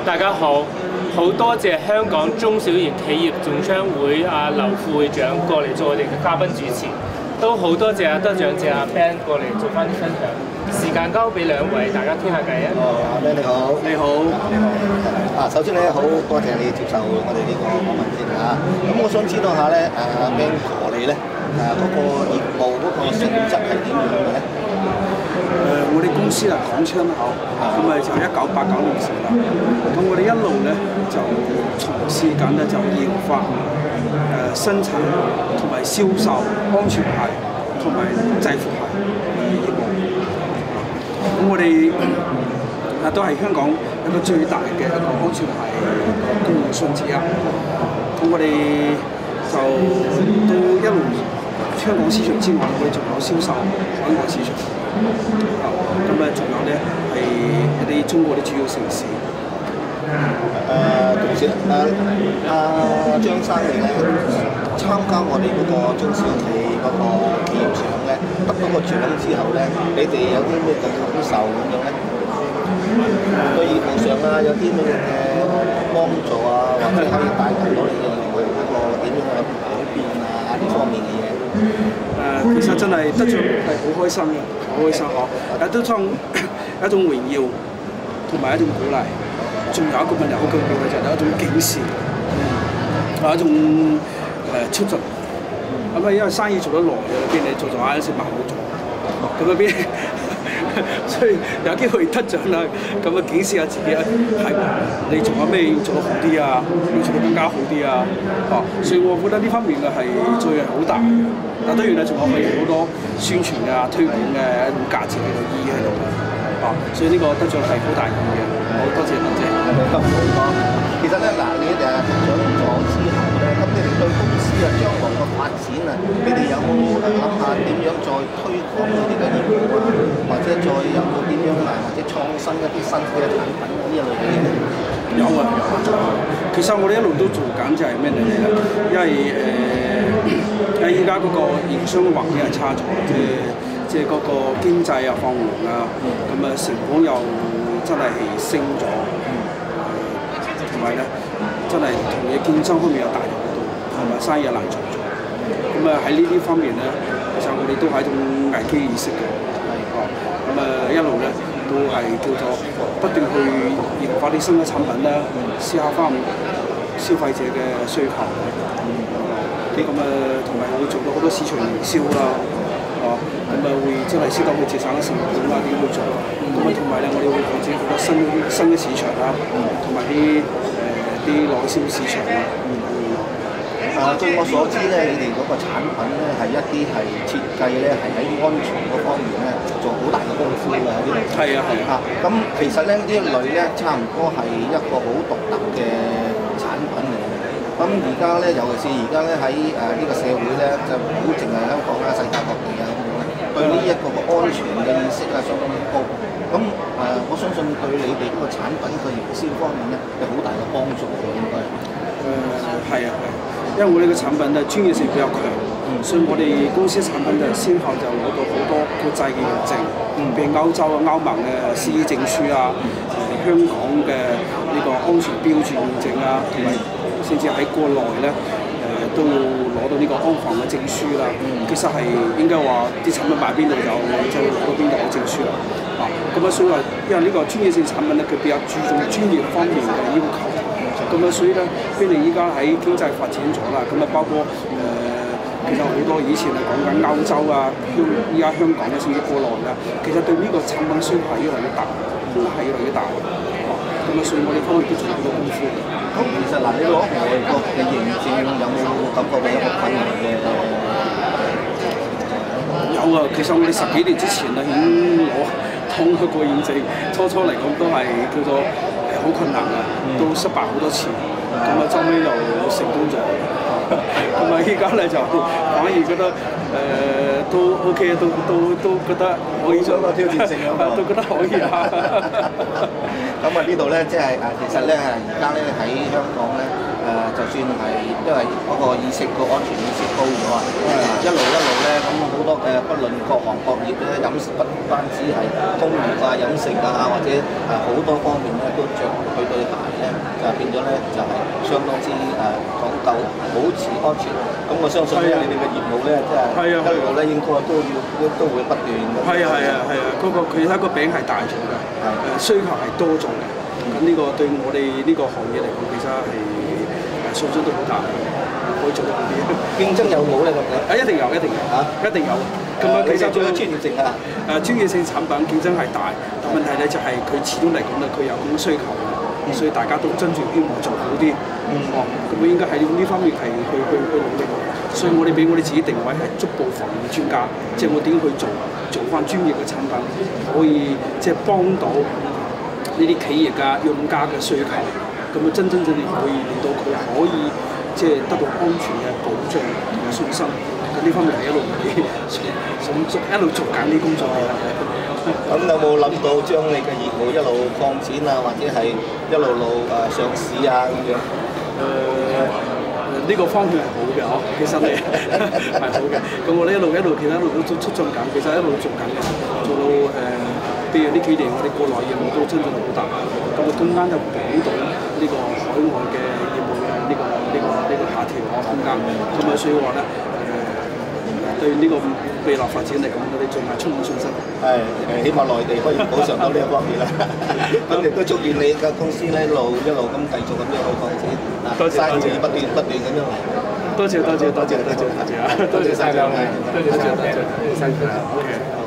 大家好，好多謝香港中小型企業總商會劉副會長過嚟做我哋嘅嘉賓主持，都好多謝得獎者Ben 過嚟做翻啲分享。時間交俾兩位，大家傾下偈啊！Ben 你好，你好，你好。首先咧，好多謝你接受我哋呢個訪問先嚇。咁我想知道下咧，Ben 過嚟咧嗰個業務嗰個性質係點樣嘅咧？我哋公司係港窗口，咁咪就1989年成立。咁我哋一路咧就從事緊咧就研發、生產同埋銷售安全鞋同埋制服鞋業務。咁我哋都係香港一個最大嘅一個安全鞋供應商之一。咁我哋就都一路香港市場之外，我哋仲有銷售海外市場。咁仲有咧係一啲中國啲主要城市。同時張生你咧參加我哋嗰個中小企嗰個企業獎咧，得到個獎之後咧，你哋有啲咩嘅感受咁樣咧？對業務上有啲咩嘅幫助啊，或者可以帶動到你嘅業務嗰個點樣嘅改變啊呢方面嘅嘢？其實真係得獎係好開心嘅，好開心嗬！都一種榮耀同埋一種鼓勵，仲有一個問題好重要嘅就係一種警示，一種促進。咁因為生意做得耐嘅，邊你做下有時慢好做，咁邊所以有機會得獎啦，咁警示下自己係你仲有咩要做得好啲啊，要做得更加好啲啊，所以我覺得呢方面嘅係作用好大嘅。但當然咧，仲有係好多宣傳啊、推廣嘅一種價值喺度意義喺度嘅，所以呢個得獎係好大意義嘅。好多謝多謝。咁好講，其實咧你哋得獎咗之後咧，咁你哋對公司將來嘅發展你哋有冇諗下點樣再推廣你哋嘅業務啊，或者再有冇點樣或者創新一啲新嘅產品呢一類嘅嘢？有啊，其實我哋一路都做緊就係咩嚟咧？因為依家嗰個營商環境係差咗，即係嗰個經濟放緩啊，咁成本又真係升咗，同埋咧真係同嘅競爭方面又大咗好多，同埋生意又難做咗。咁喺呢啲方面咧，其實我哋都係一種危機意識嘅，一路咧都係叫做不斷去研發啲新嘅產品咧，思考翻消費者嘅需求。同埋會做到好多市場營銷啦，會真係識得去節省成本啦，點去做？同埋咧，我哋會擴展好多新嘅市場啦，同埋啲內銷市場啦。據我所知咧，你哋嗰個產品咧係一啲係設計咧係喺安全嗰方面咧做好大嘅功夫嘅喺呢度。係啊。咁其實咧呢一類咧差唔多係一個好獨特嘅產品嚟嘅。咁而家咧，尤其是而家咧喺呢個社會咧，就唔好淨係香港啦，世界各地啊咁樣咧，對呢一個安全嘅意識相當之高。咁我相信對你哋嗰個產品嘅營銷方面咧，有好大嘅幫助嘅應該。係啊，因為我哋嘅產品咧專業性比較強，所以我哋公司產品就先後就攞到好多國際嘅認證，譬如歐洲啊、歐盟嘅 CE 證書啊，香港嘅呢個安全標準認證啊，同埋甚至喺國內咧都攞到呢個安防嘅證書啦。其實係應該話啲產品買邊度就攞到邊度嘅證書啦。所以話因為呢個專業性產品咧，佢比較注重專業方面嘅要求。所以咧，譬如依家喺經濟發展咗啦，包括其實好多以前係講緊歐洲啊，依家香港咧甚至國內啦，其實對呢個產品需求係越嚟越大，係越嚟越大。所以我哋方面都做好多功夫。咁其實你攞外國嘅認證有冇感覺到有冇困難嘅？有啊，其實我哋10幾年之前已經攞通嗰個認證，初嚟講都係叫做好困難嘅，都失敗好多次。周尾又成功咗。依家咧就反而覺得都 OK， 都覺得可以做個挑戰性都覺得可以啊。咁呢度咧，即係其實咧而家咧喺香港咧就算係因為嗰個意識個安全意識高咗啊，一路咧咁好多不論各行各業咧，飲食不單止係工業啊、飲食啊，或者好多方面咧都着佢對鞋咧就變咗咧就係相當之講究保持安全。咁我相信咧你哋嘅業務咧即係一路咧應該都會不斷。係啊，嗰個佢睇個餅係大咗嘅，需求係多咗嘅。咁呢個對我哋呢個行業嚟講，其實係信心都好大，可以做得好啲。競爭有冇咧咁嘅？一定有嚇，一定有。咁啊，其實最有專業性啊！專業性產品競爭係大，但問題咧就係佢始終嚟講咧，佢有咁嘅需求，所以大家都爭住希望做好啲。咁我應該喺呢方面係去努力。所以我哋俾我哋自己定位係足部防禦專家，即係我點去做翻專業嘅產品，可以即係幫到呢啲企業嘅用家嘅需求，咁啊真正可以令到佢可以即係得到安全嘅保障同埋信心。咁呢方面係一路一路做緊啲工作嘅。咁有冇諗到將你嘅業務一路擴展啊，或者係一路上市啊咁樣？呢個方向係好嘅嗬，其實係好嘅。咁我哋一路其實一路都促進緊，其實一路做緊嘅，做到譬如呢幾年我哋國內業務都增長好大，咁我中間就補到呢個海外嘅業務嘅呢個下調空間。咁啊，所以話咧對呢個未來發展嚟講，我哋仲係充滿信心。希望內地可以補償到呢一方面啦。咁亦都祝願你嘅公司咧一路咁繼續咁樣去擴展，生意不斷咁樣嚟。多謝啊！多謝晒兩位，多謝晒，辛苦啦。